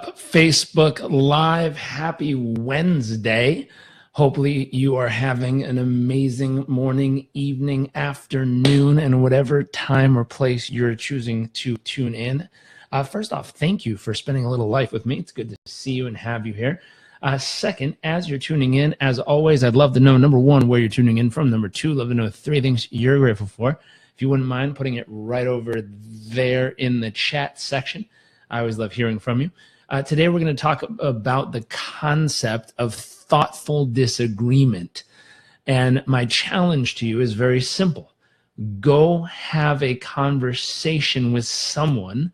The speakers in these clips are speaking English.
up, Facebook Live? Happy Wednesday. Hopefully you are having an amazing morning, evening, afternoon, and whatever time or place you're choosing to tune in. First off, thank you for spending a little life with me. It's good to see you and have you here. Second, as you're tuning in, as always, I'd love to know, number one, where you're tuning in from. Number two, love to know three things you're grateful for. If you wouldn't mind putting it right over there in the chat section. I always love hearing from you. Today, we're going to talk about the concept of thoughtful disagreement. And my challenge to you is very simple. Go have a conversation with someone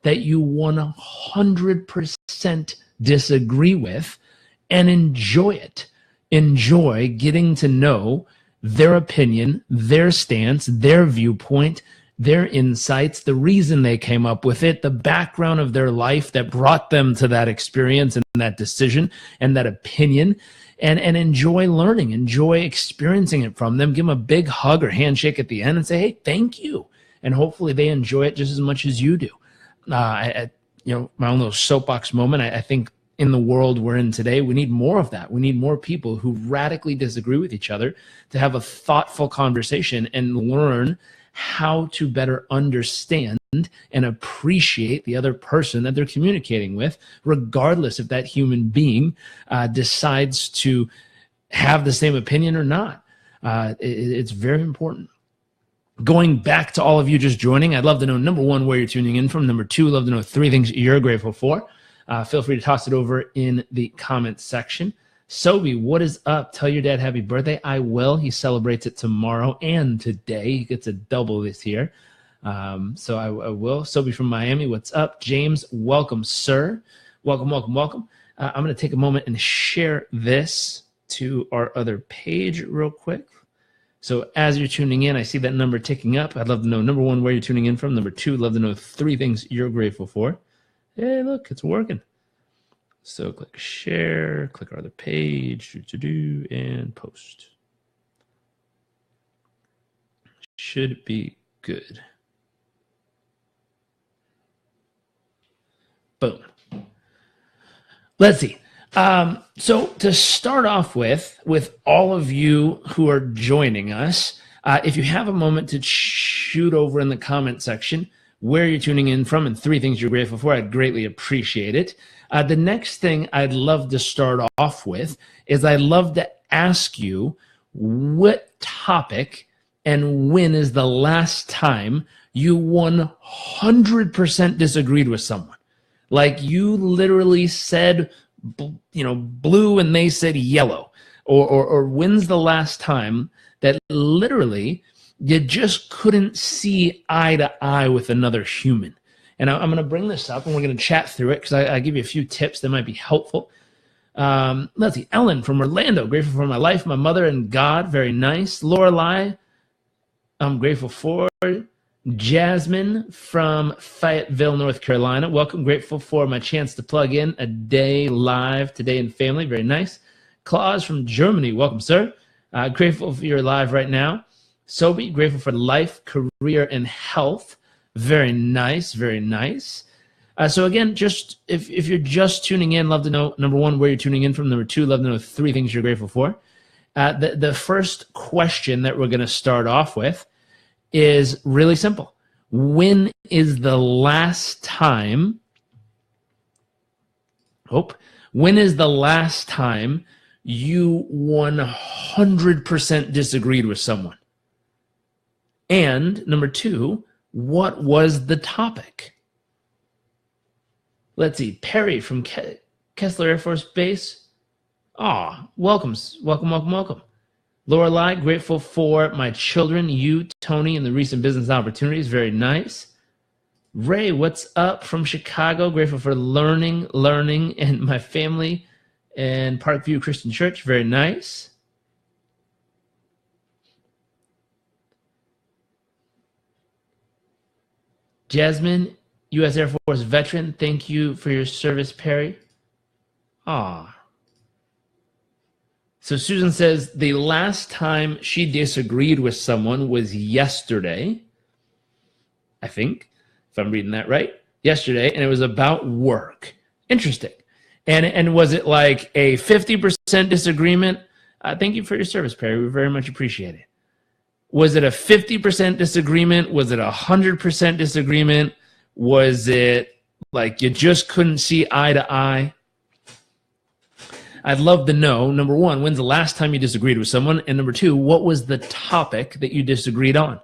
that you 100% disagree with and enjoy it. Enjoy getting to know their opinion, their stance, their viewpoint, their insights, the reason they came up with it, the background of their life that brought them to that experience and that decision and that opinion, and enjoy learning, enjoy experiencing it from them. Give them a big hug or handshake at the end and say, hey, thank you. And hopefully they enjoy it just as much as you do. My own little soapbox moment, I think in the world we're in today, we need more of that. We need more people who radically disagree with each other to have a thoughtful conversation and learn how to better understand and appreciate the other person that they're communicating with, regardless if that human being decides to have the same opinion or not. It's very important. Going back to all of you just joining, I'd love to know, number one, where you're tuning in from. Number two, love to know three things you're grateful for. Feel free to toss it over in the comments section. Sobi, what is up? Tell your dad happy birthday. I will. He celebrates it tomorrow and today. He gets a double this year. So I will. Sobi from Miami, what's up? James, welcome, sir. Welcome, welcome, welcome. I'm going to take a moment and share this to our other page real quick. So as you're tuning in, I see that number ticking up. I'd love to know, number one, where you're tuning in from. Number two, love to know three things you're grateful for. Hey, look, it's working. So click share, click our other page, and post. Should be good. Boom. Let's see. So to start off with all of you who are joining us, if you have a moment to shoot over in the comment section where you're tuning in from and three things you're grateful for, I'd greatly appreciate it. The next thing I'd love to start off with is I'd love to ask you what topic and when is the last time you 100% disagreed with someone. Like you literally said, blue and they said yellow. Or when's the last time that literally you just couldn't see eye to eye with another human? And I'm going to bring this up, and we're going to chat through it because I give you a few tips that might be helpful. Let's see. Ellen from Orlando, grateful for my life, my mother, and God. Very nice. Lorelei, I'm grateful for. Jasmine from Fayetteville, North Carolina. Welcome. Grateful for my chance to plug in a day live today in family. Very nice. Claus from Germany. Welcome, sir. Grateful for your live right now. Sobi, grateful for life, career, and health. Very nice, very nice. So again, just if you're just tuning in, love to know, number one, where you're tuning in from. Number two, love to know three things you're grateful for. The first question that we're going to start off with is really simple. When is the last time you 100% disagreed with someone? And number two, what was the topic? Let's see. Perry from Kessler Air Force Base. Welcome. Lorelei, grateful for my children, you, Tony, and the recent business opportunities. Very nice. Ray, what's up from Chicago? Grateful for learning, and my family and Parkview Christian Church. Very nice. Jasmine, U.S. Air Force veteran. Thank you for your service, Perry. So Susan says the last time she disagreed with someone was yesterday, I think, if I'm reading that right. Yesterday, and it was about work. Interesting. And was it like a 50% disagreement? Thank you for your service, Perry. We very much appreciate it. Was it a 50% disagreement? Was it a 100% disagreement? Was it like you just couldn't see eye to eye? I'd love to know, number one, when's the last time you disagreed with someone? And number two, what was the topic that you disagreed on?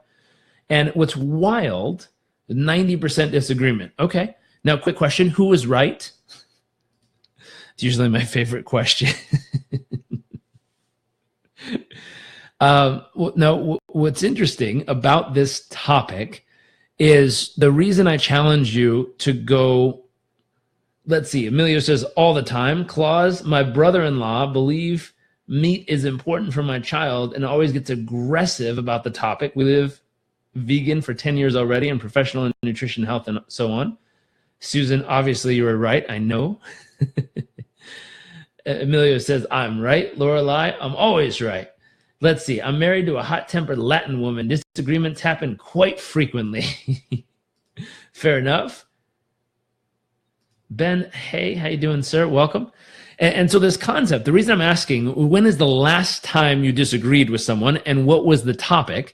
And what's wild, 90% disagreement. Okay. Now, quick question. Who was right? It's usually my favorite question. Now, what's interesting about this topic is the reason I challenge you to go, let's see, Emilio says all the time, Claus, my brother-in-law believe meat is important for my child and always gets aggressive about the topic. We live vegan for 10 years already and professional in nutrition, health, and so on. Susan, obviously you were right. I know. Emilio says, I'm right. Lorelei, I'm always right. Let's see. I'm married to a hot-tempered Latin woman. Disagreements happen quite frequently. Fair enough. Ben, hey, how you doing, sir? Welcome. And so this concept, the reason I'm asking, when is the last time you disagreed with someone and what was the topic,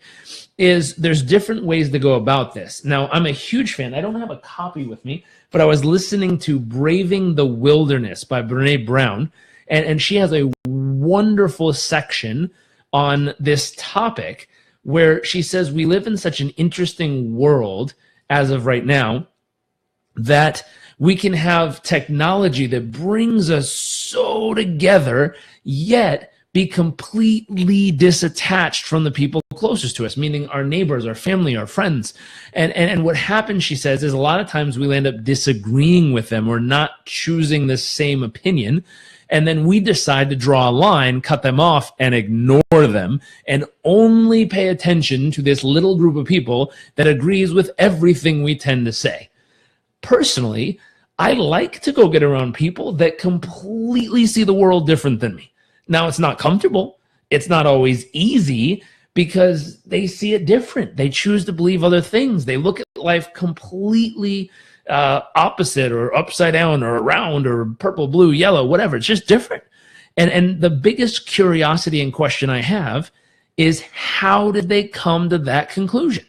is there's different ways to go about this. Now, I'm a huge fan. I don't have a copy with me, but I was listening to Braving the Wilderness by Brene Brown, and she has a wonderful section on this topic where she says we live in such an interesting world as of right now that we can have technology that brings us so together, yet be completely disattached from the people closest to us, meaning our neighbors, our family, our friends. And what happens, she says, is a lot of times we'll end up disagreeing with them or not choosing the same opinion. And then we decide to draw a line, cut them off, and ignore them, and only pay attention to this little group of people that agrees with everything we tend to say. Personally, I like to go get around people that completely see the world different than me. Now, it's not comfortable. It's not always easy because they see it different. They choose to believe other things. They look at life completely opposite or upside down or around or purple, blue, yellow, whatever. It's just different. And the biggest curiosity and question I have is how did they come to that conclusion?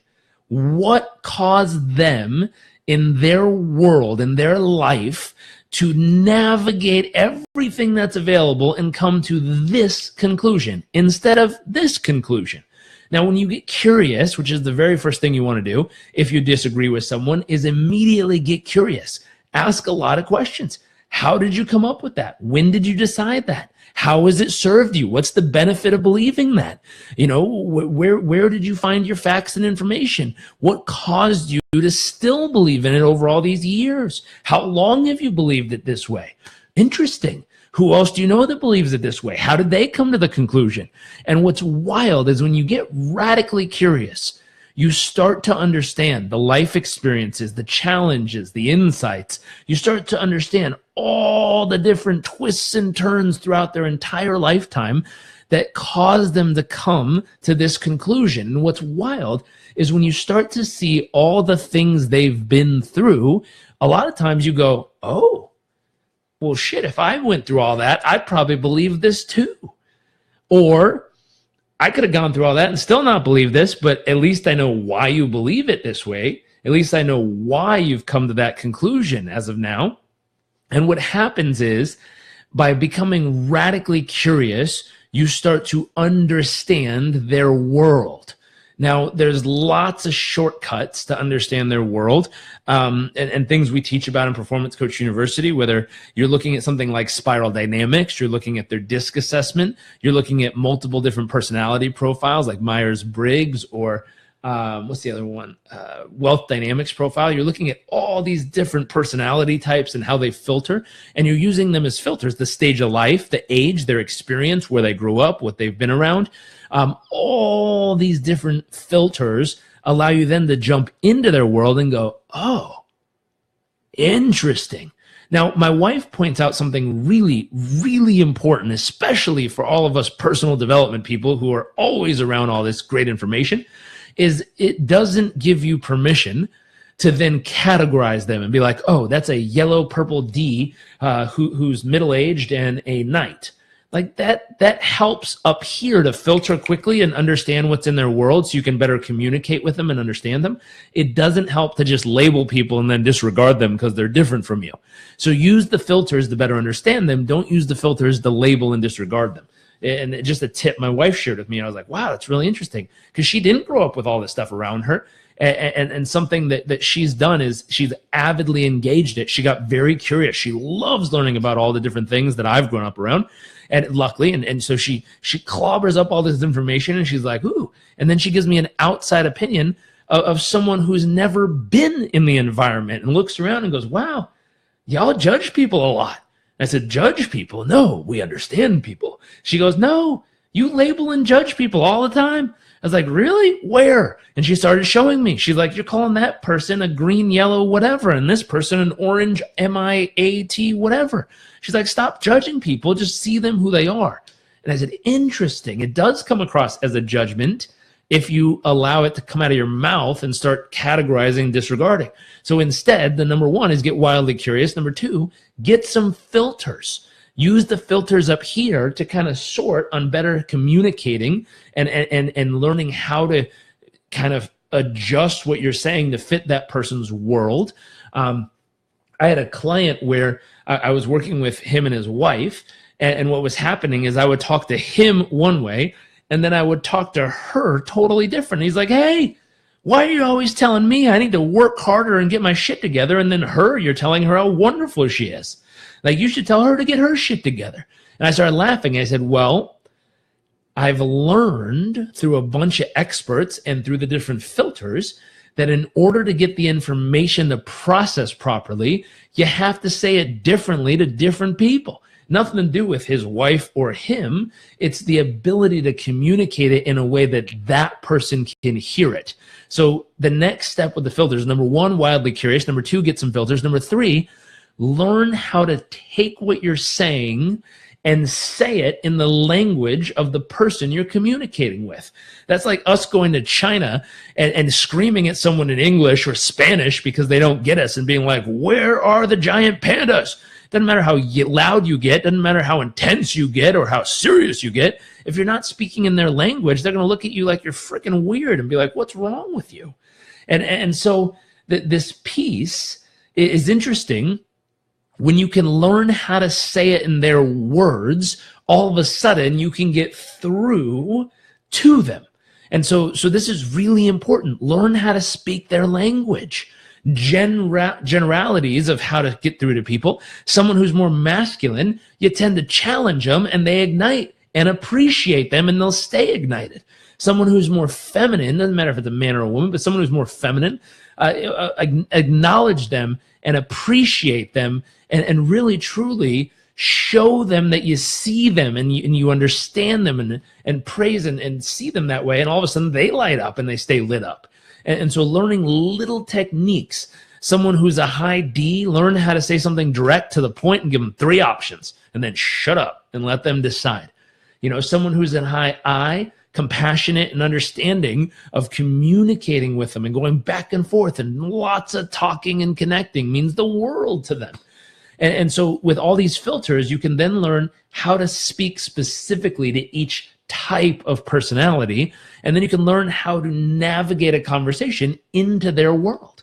What caused them in their world, in their life, to navigate everything that's available and come to this conclusion instead of this conclusion? Now, when you get curious, which is the very first thing you want to do if you disagree with someone, is immediately get curious. Ask a lot of questions. How did you come up with that? When did you decide that? How has it served you? What's the benefit of believing that? You know, where did you find your facts and information? What caused you to still believe in it over all these years? How long have you believed it this way? Interesting. Who else do you know that believes it this way? How did they come to the conclusion? And what's wild is when you get radically curious, you start to understand the life experiences, the challenges, the insights. You start to understand all the different twists and turns throughout their entire lifetime that caused them to come to this conclusion. And what's wild is when you start to see all the things they've been through, a lot of times you go, oh, well, shit, if I went through all that, I'd probably believe this too. Or I could have gone through all that and still not believe this, but at least I know why you believe it this way. At least I know why you've come to that conclusion as of now. And what happens is by becoming radically curious, you start to understand their world. Now, there's lots of shortcuts to understand their world and things we teach about in Performance Coach University, whether you're looking at something like spiral dynamics, you're looking at their DISC assessment, you're looking at multiple different personality profiles like Myers-Briggs or what's the other one? Wealth dynamics profile. You're looking at all these different personality types and how they filter, and you're using them as filters, the stage of life, the age, their experience, where they grew up, what they've been around. All these different filters allow you then to jump into their world and go, oh, interesting. Now, my wife points out something really, really important, especially for all of us personal development people who are always around all this great information, is it doesn't give you permission to then categorize them and be like, oh, that's a yellow purple D who's middle-aged and a knight. Like that helps up here to filter quickly and understand what's in their world so you can better communicate with them and understand them. It doesn't help to just label people and then disregard them because they're different from you. So use the filters to better understand them. Don't use the filters to label and disregard them. And just a tip my wife shared with me, I was like, wow, that's really interesting, because she didn't grow up with all this stuff around her. And something that she's done is she's avidly engaged it. She got very curious. She loves learning about all the different things that I've grown up around. And luckily, and so she clobbers up all this information, and she's like, ooh. And then she gives me an outside opinion of someone who's never been in the environment and looks around and goes, wow, y'all judge people a lot. I said, judge people? No, we understand people. She goes, no, you label and judge people all the time. I was like, really? Where? And she started showing me. She's like, you're calling that person a green, yellow, whatever, and this person an orange, MIAT, whatever. She's like, stop judging people. Just see them who they are. And I said, interesting. It does come across as a judgment if you allow it to come out of your mouth and start categorizing, disregarding. So instead, the number one is get wildly curious. Number two, get some filters. Use the filters up here to kind of sort on better communicating and learning how to kind of adjust what you're saying to fit that person's world. I had a client where I was working with him and his wife, and what was happening is I would talk to him one way, and then I would talk to her totally different. He's like, hey, why are you always telling me I need to work harder and get my shit together? And then you're telling her how wonderful she is. Like, you should tell her to get her shit together. And I started laughing. I said, well, I've learned through a bunch of experts and through the different filters that in order to get the information to process properly, you have to say it differently to different people. Nothing to do with his wife or him. It's the ability to communicate it in a way that that person can hear it. So the next step with the filters, number one, wildly curious. Number two, get some filters. Number three, learn how to take what you're saying and say it in the language of the person you're communicating with. That's like us going to China and screaming at someone in English or Spanish because they don't get us and being like, where are the giant pandas? Doesn't matter how loud you get, doesn't matter how intense you get or how serious you get. If you're not speaking in their language, they're going to look at you like you're freaking weird and be like, what's wrong with you? And so this piece is interesting. When you can learn how to say it in their words, all of a sudden you can get through to them. And so this is really important. Learn how to speak their language. Generalities of how to get through to people. Someone who's more masculine, you tend to challenge them and they ignite and appreciate them and they'll stay ignited. Someone who's more feminine, doesn't matter if it's a man or a woman, but someone who's more feminine, acknowledge them and appreciate them and really truly show them that you see them and you understand them and praise and see them that way. And all of a sudden they light up and they stay lit up. And so learning little techniques. Someone who's a high D, learn how to say something direct to the point and give them 3 options and then shut up and let them decide. You know, someone who's in high I, compassionate and understanding of communicating with them and going back and forth and lots of talking and connecting means the world to them. And so with all these filters, you can then learn how to speak specifically to each type of personality, and then you can learn how to navigate a conversation into their world.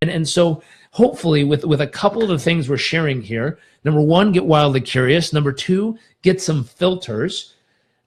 And so hopefully with a couple of the things we're sharing here, number one, get wildly curious. Number two, get some filters.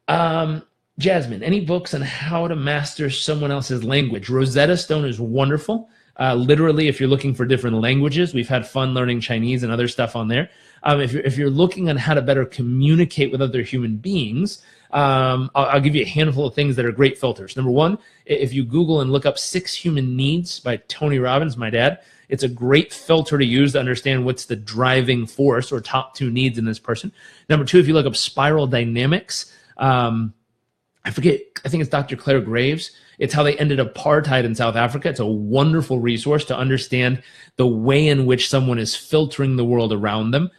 Jasmine, any books on how to master someone else's language? Rosetta Stone is wonderful. Literally, if you're looking for different languages, we've had fun learning Chinese and other stuff on there. If you're looking on how to better communicate with other human beings, I'll give you a handful of things that are great filters. Number one, if you Google and look up 6 Human Needs by Tony Robbins, my dad, it's a great filter to use to understand what's the driving force or top 2 needs in this person. Number two, if you look up spiral dynamics, I forget, I think it's Dr. Claire Graves. It's how they ended apartheid in South Africa. It's a wonderful resource to understand the way in which someone is filtering the world around them.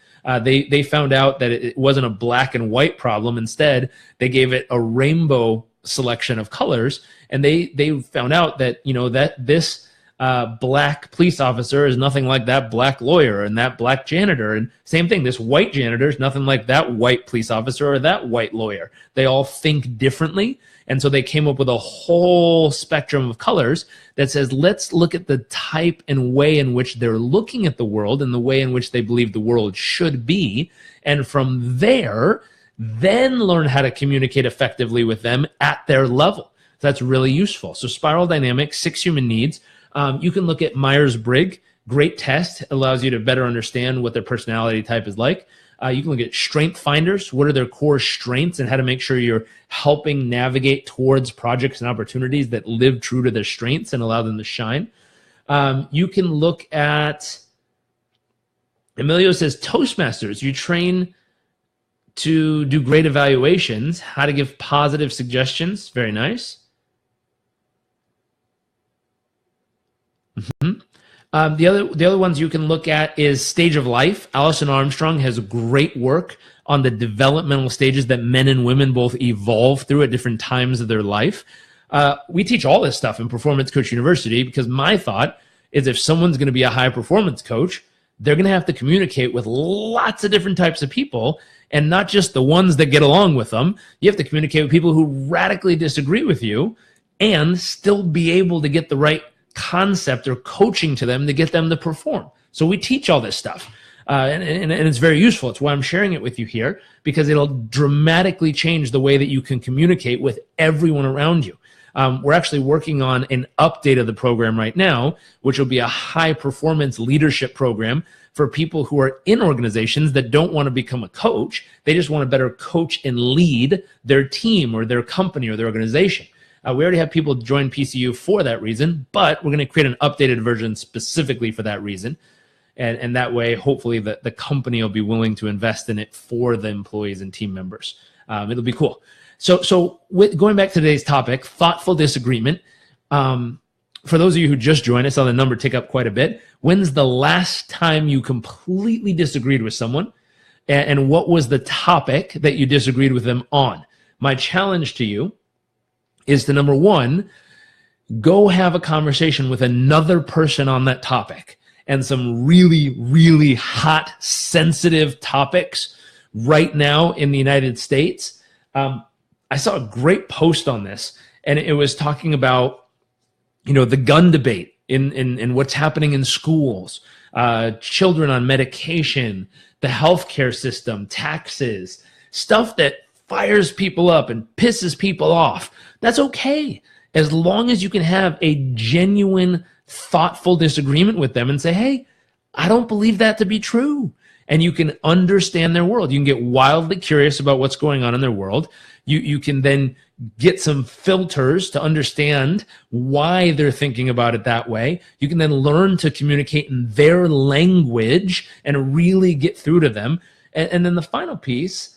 They found out that it wasn't a black and white problem. Instead, they gave it a rainbow selection of colors, and they found out that, you know, that this black police officer is nothing like that black lawyer and that black janitor. And same thing, this white janitor is nothing like that white police officer or that white lawyer. They all think differently. And so they came up with a whole spectrum of colors that says, let's look at the type and way in which they're looking at the world and the way in which they believe the world should be. And from there, then learn how to communicate effectively with them at their level. So that's really useful. So spiral dynamics, 6 human needs. You can look at Myers-Briggs, great test, allows you to better understand what their personality type is like. You can look at strength finders, what are their core strengths and how to make sure you're helping navigate towards projects and opportunities that live true to their strengths and allow them to shine. You can look at, Emilio says, Toastmasters, you train to do great evaluations, how to give positive suggestions, very nice. The other ones you can look at is stage of life. Alison Armstrong has great work on the developmental stages that men and women both evolve through at different times of their life. We teach all this stuff in Performance Coach University because my thought is if someone's going to be a high performance coach, they're going to have to communicate with lots of different types of people and not just the ones that get along with them. You have to communicate with people who radically disagree with you and still be able to get the right concept or coaching to them to get them to perform. So we teach all this stuff. And it's very useful. It's why I'm sharing it with you here, because it'll dramatically change the way that you can communicate with everyone around you. We're actually working on an update of the program right now, which will be a high performance leadership program for people who are in organizations that don't want to become a coach. They just want to better coach and lead their team or their company or their organization. We already have people join PCU for that reason, but we're going to create an updated version specifically for that reason. And that way, hopefully, the company will be willing to invest in it for the employees and team members. It'll be cool. So going back to today's topic, thoughtful disagreement. For those of you who just joined, I saw the number tick up quite a bit. When's the last time you completely disagreed with someone? And what was the topic that you disagreed with them on? My challenge to you is to, number one, go have a conversation with another person on that topic, and some really, really hot, sensitive topics right now in the United States. I saw a great post on this, and it was talking about, the gun debate in what's happening in schools, children on medication, the healthcare system, taxes, stuff that fires people up and pisses people off. That's okay, as long as you can have a genuine, thoughtful disagreement with them and say, hey, I don't believe that to be true. And you can understand their world. You can get wildly curious about what's going on in their world. You can then get some filters to understand why they're thinking about it that way. You can then learn to communicate in their language and really get through to them. And then the final piece,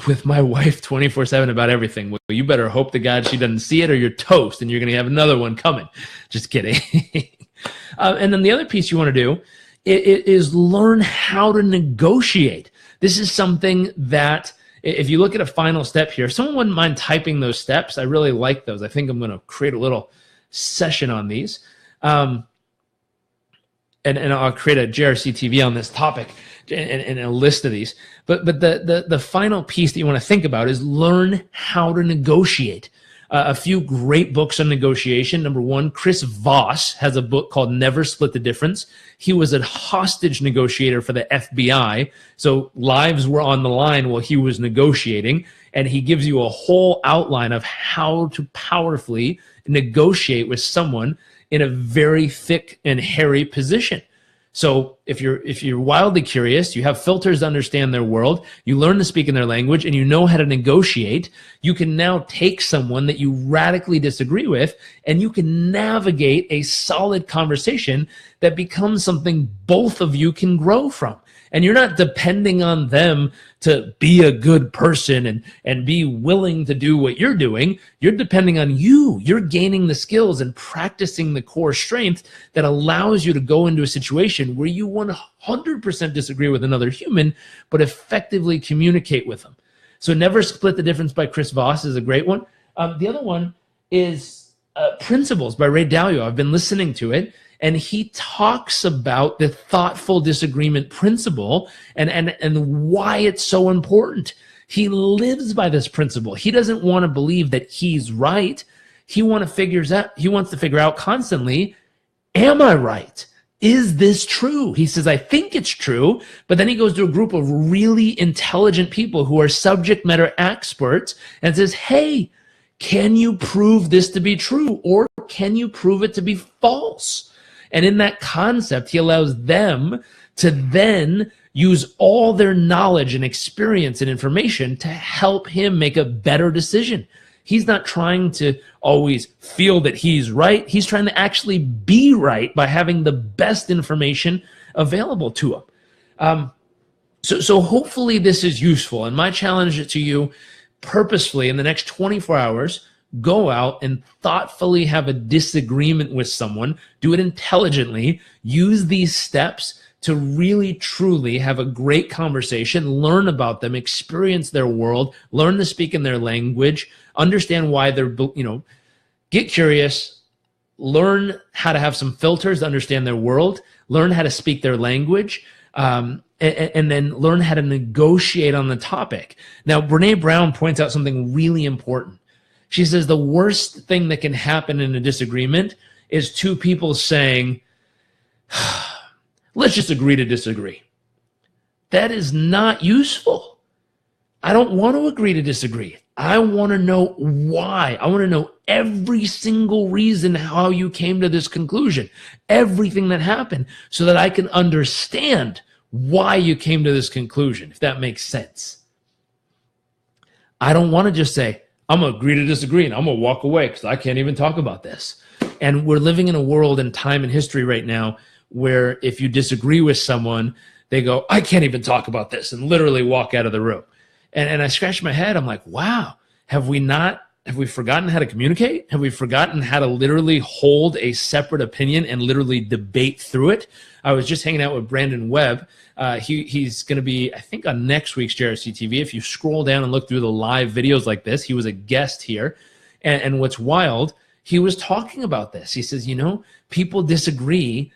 with my wife 24/7 about everything. Well, you better hope to God she doesn't see it or you're toast and you're going to have another one coming. Just kidding. And then the other piece you want to do is learn how to negotiate. This is something that, if you look at a final step here, if someone wouldn't mind typing those steps, I really like those. I think I'm going to create a little session on these. And I'll create a JRC TV on this topic and a list of these. But the final piece that you want to think about is learn how to negotiate. A few great books on negotiation. Number one, Chris Voss has a book called Never Split the Difference. He was a hostage negotiator for the FBI. So lives were on the line while he was negotiating. And he gives you a whole outline of how to powerfully negotiate with someone in a very thick and hairy position. So if you're wildly curious, you have filters to understand their world, you learn to speak in their language, and you know how to negotiate, you can now take someone that you radically disagree with, and you can navigate a solid conversation that becomes something both of you can grow from. And you're not depending on them to be a good person and be willing to do what you're doing. You're depending on you. You're gaining the skills and practicing the core strength that allows you to go into a situation where you 100% disagree with another human, but effectively communicate with them. So Never Split the Difference by Chris Voss is a great one. The other one is Principles by Ray Dalio. I've been listening to it, and he talks about the thoughtful disagreement principle and why it's so important. He lives by this principle. He doesn't want to believe that he's right. He wants to figure out constantly, am I right? Is this true? He says, I think it's true, but then he goes to a group of really intelligent people who are subject matter experts and says, hey, can you prove this to be true, or can you prove it to be false? And in that concept, he allows them to then use all their knowledge and experience and information to help him make a better decision. He's not trying to always feel that he's right. He's trying to actually be right by having the best information available to him. So hopefully this is useful. And my challenge to you, purposefully in the next 24 hours, go out and thoughtfully have a disagreement with someone. Do it intelligently. Use these steps to really, truly have a great conversation, learn about them, experience their world, learn to speak in their language, understand why they're, get curious, learn how to have some filters to understand their world, learn how to speak their language, and then learn how to negotiate on the topic. Now, Brene Brown points out something really important. She says the worst thing that can happen in a disagreement is two people saying, let's just agree to disagree. That is not useful. I don't want to agree to disagree. I want to know why. I want to know every single reason how you came to this conclusion, everything that happened, so that I can understand why you came to this conclusion, if that makes sense. I don't want to just say, I'm going to agree to disagree and I'm going to walk away because I can't even talk about this. And we're living in a world and time in history right now where if you disagree with someone, they go, I can't even talk about this, and literally walk out of the room. And I scratch my head. I'm like, wow, have we forgotten how to communicate? Have we forgotten how to literally hold a separate opinion and literally debate through it? I was just hanging out with Brandon Webb. He's going to be, I think, on next week's JRC TV. If you scroll down and look through the live videos like this, he was a guest here. And what's wild, he was talking about this. He says, people disagree,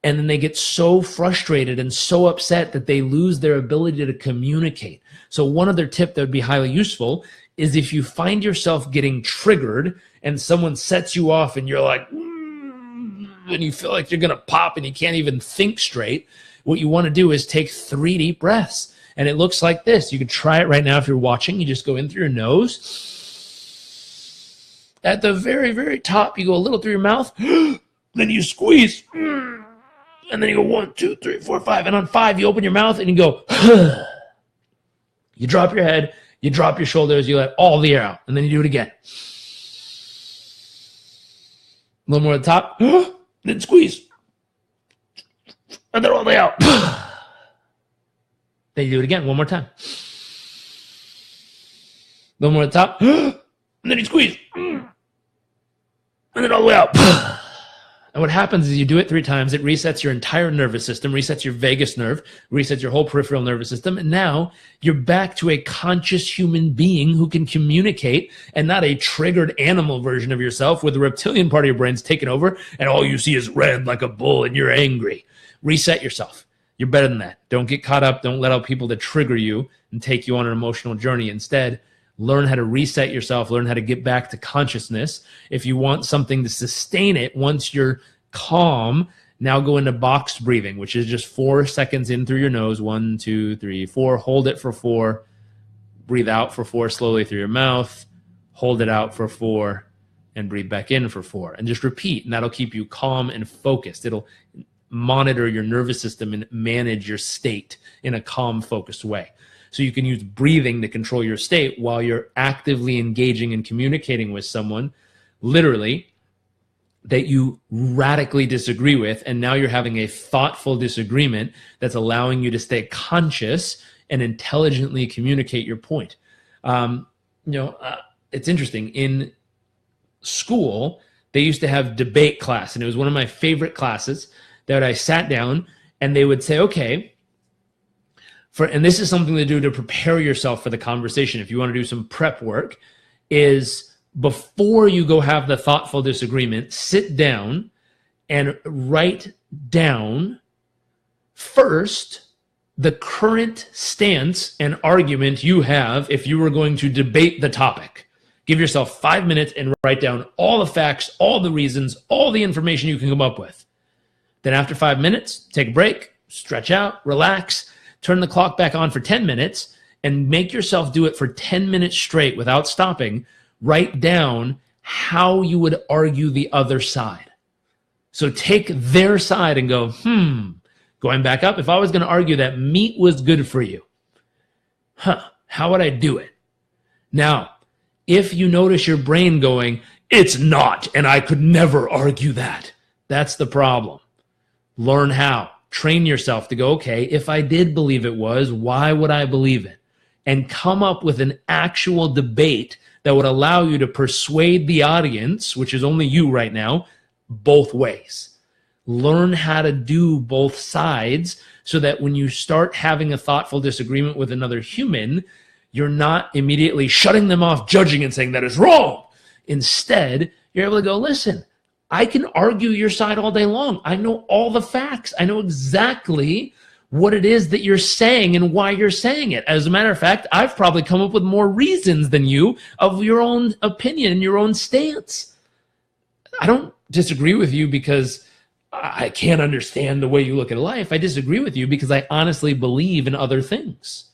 and then they get so frustrated and so upset that they lose their ability to communicate. So one other tip that would be highly useful is if you find yourself getting triggered and someone sets you off and you're like, and you feel like you're going to pop and you can't even think straight, what you want to do is take 3 deep breaths. And it looks like this. You can try it right now if you're watching. You just go in through your nose. At the very, very top, you go a little through your mouth. Then you squeeze. And then you go 1, 2, 3, 4, 5. And on 5, you open your mouth and you go, you drop your head, you drop your shoulders, you let all the air out. And then you do it again. A little more at the top. Then squeeze. And then all the way out. Then you do it again one more time. A little more at the top. And then you squeeze. And then all the way out. And what happens is you do it 3 times, it resets your entire nervous system, resets your vagus nerve, resets your whole peripheral nervous system, and now you're back to a conscious human being who can communicate and not a triggered animal version of yourself where the reptilian part of your brain's taken over and all you see is red like a bull and you're angry. Reset yourself. You're better than that. Don't get caught up. Don't let out people that trigger you and take you on an emotional journey. Instead, learn how to reset yourself, learn how to get back to consciousness. If you want something to sustain it, once you're calm, now go into box breathing, which is just 4 seconds in through your nose. 1, 2, 3, 4. Hold it for 4. Breathe out for 4 slowly through your mouth. Hold it out for 4 and breathe back in for 4. And just repeat, and that'll keep you calm and focused. It'll monitor your nervous system and manage your state in a calm, focused way. So you can use breathing to control your state while you're actively engaging and communicating with someone, literally, that you radically disagree with. And now you're having a thoughtful disagreement that's allowing you to stay conscious and intelligently communicate your point. It's interesting. In school, they used to have debate class, and it was one of my favorite classes that I sat down and they would say, okay, and this is something to do to prepare yourself for the conversation. If you want to do some prep work, is before you go have the thoughtful disagreement, sit down and write down first the current stance and argument you have if you were going to debate the topic. Give yourself 5 minutes and write down all the facts, all the reasons, all the information you can come up with. Then after 5 minutes, take a break, stretch out, relax, turn the clock back on for 10 minutes, and make yourself do it for 10 minutes straight without stopping. Write down how you would argue the other side. So take their side and go, going back up, if I was going to argue that meat was good for you, how would I do it? Now, if you notice your brain going, it's not, and I could never argue that, that's the problem. Learn how. Train yourself to go, okay, if I did believe it was, why would I believe it? And come up with an actual debate that would allow you to persuade the audience, which is only you right now, both ways. Learn how to do both sides so that when you start having a thoughtful disagreement with another human, you're not immediately shutting them off, judging and saying that is wrong. Instead, you're able to go, listen, I can argue your side all day long. I know all the facts. I know exactly what it is that you're saying and why you're saying it. As a matter of fact, I've probably come up with more reasons than you of your own opinion and your own stance. I don't disagree with you because I can't understand the way you look at life. I disagree with you because I honestly believe in other things.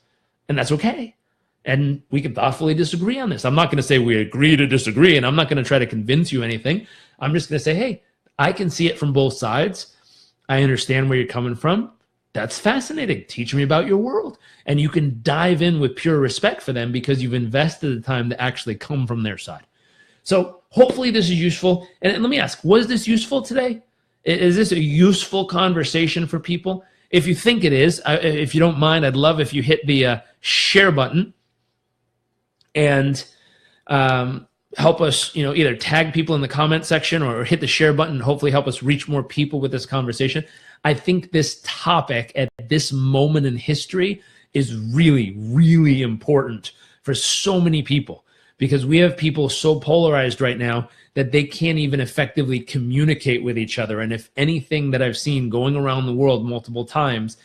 And that's okay. And we can thoughtfully disagree on this. I'm not going to say we agree to disagree, and I'm not going to try to convince you anything. I'm just going to say, hey, I can see it from both sides. I understand where you're coming from. That's fascinating. Teach me about your world. And you can dive in with pure respect for them because you've invested the time to actually come from their side. So hopefully this is useful. And let me ask, was this useful today? Is this a useful conversation for people? If you think it is, if you don't mind, I'd love if you hit the share button and help us, either tag people in the comment section or hit the share button and hopefully help us reach more people with this conversation. I think this topic at this moment in history is really, really important for so many people because we have people so polarized right now that they can't even effectively communicate with each other. And if anything that I've seen going around the world multiple times,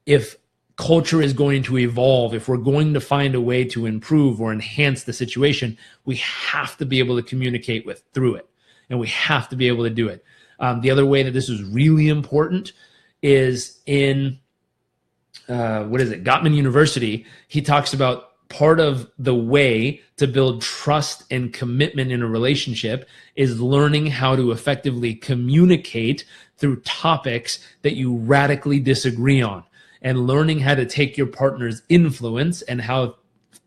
if culture is going to evolve, if we're going to find a way to improve or enhance the situation, we have to be able to communicate through it. And we have to be able to do it. The other way that this is really important is in, Gottman University. He talks about part of the way to build trust and commitment in a relationship is learning how to effectively communicate through topics that you radically disagree on, and learning how to take your partner's influence and how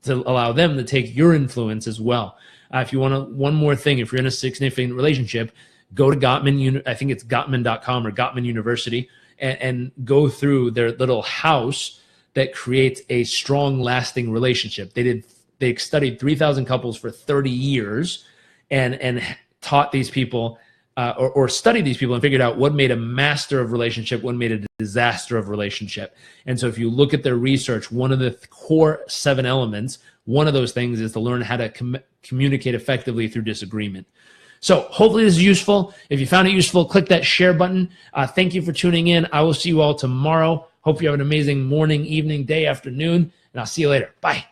to allow them to take your influence as well. If you want one more thing, if you're in a significant relationship, go to Gottman, I think it's Gottman.com or Gottman University, and go through their little house that creates a strong, lasting relationship. They studied 3,000 couples for 30 years and taught these people or studied these people and figured out what made a master of relationship, what made a disaster of relationship. And so if you look at their research, one of the core 7 elements, one of those things is to learn how to communicate effectively through disagreement. So hopefully this is useful. If you found it useful, click that share button. Thank you for tuning in. I will see you all tomorrow. Hope you have an amazing morning, evening, day, afternoon, and I'll see you later. Bye.